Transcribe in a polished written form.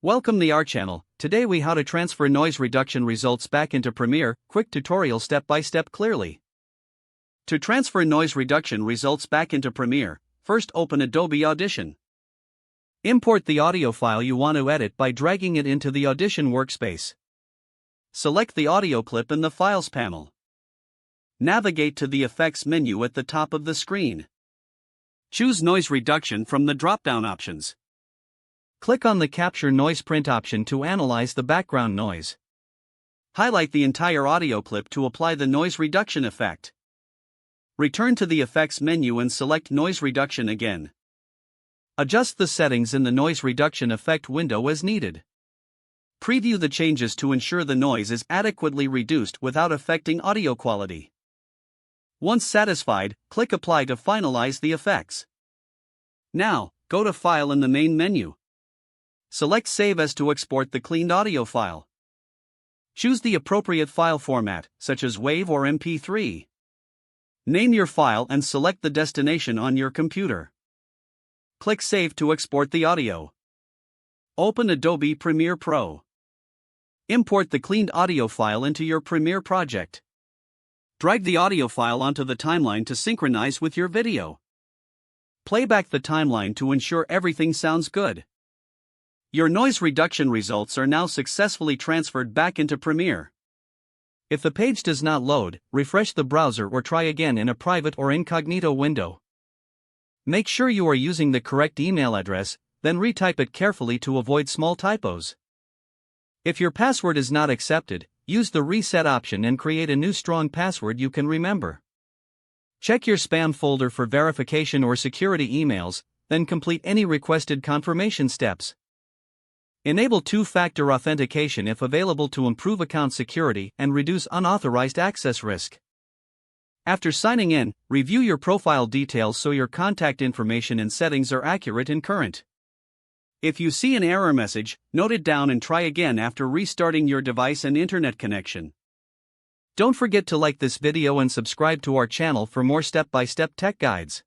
Welcome to our channel. Today we how to transfer noise reduction results back into Premiere, quick tutorial step by step clearly. To transfer noise reduction results back into Premiere, first open Adobe Audition. Import the audio file you want to edit by dragging it into the Audition workspace. Select the audio clip in the Files panel. Navigate to the Effects menu at the top of the screen. Choose Noise Reduction from the drop-down options. Click on the Capture Noise Print option to analyze the background noise. Highlight the entire audio clip to apply the noise reduction effect. Return to the Effects menu and select Noise Reduction again. Adjust the settings in the Noise Reduction effect window as needed. Preview the changes to ensure the noise is adequately reduced without affecting audio quality. Once satisfied, click Apply to finalize the effects. Now, go to File in the main menu. Select Save as to export the cleaned audio file. Choose the appropriate file format, such as WAV or MP3. Name your file and select the destination on your computer. Click Save to export the audio. Open Adobe Premiere Pro. Import the cleaned audio file into your Premiere project. Drag the audio file onto the timeline to synchronize with your video. Play back the timeline to ensure everything sounds good. Your noise reduction results are now successfully transferred back into Premiere. If the page does not load, refresh the browser or try again in a private or incognito window. Make sure you are using the correct email address, then retype it carefully to avoid small typos. If your password is not accepted, use the Reset option and create a new strong password you can remember. Check your spam folder for verification or security emails, then complete any requested confirmation steps. Enable two-factor authentication if available to improve account security and reduce unauthorized access risk. After signing in, review your profile details so your contact information and settings are accurate and current. If you see an error message, note it down and try again after restarting your device and internet connection. Don't forget to like this video and subscribe to our channel for more step-by-step tech guides.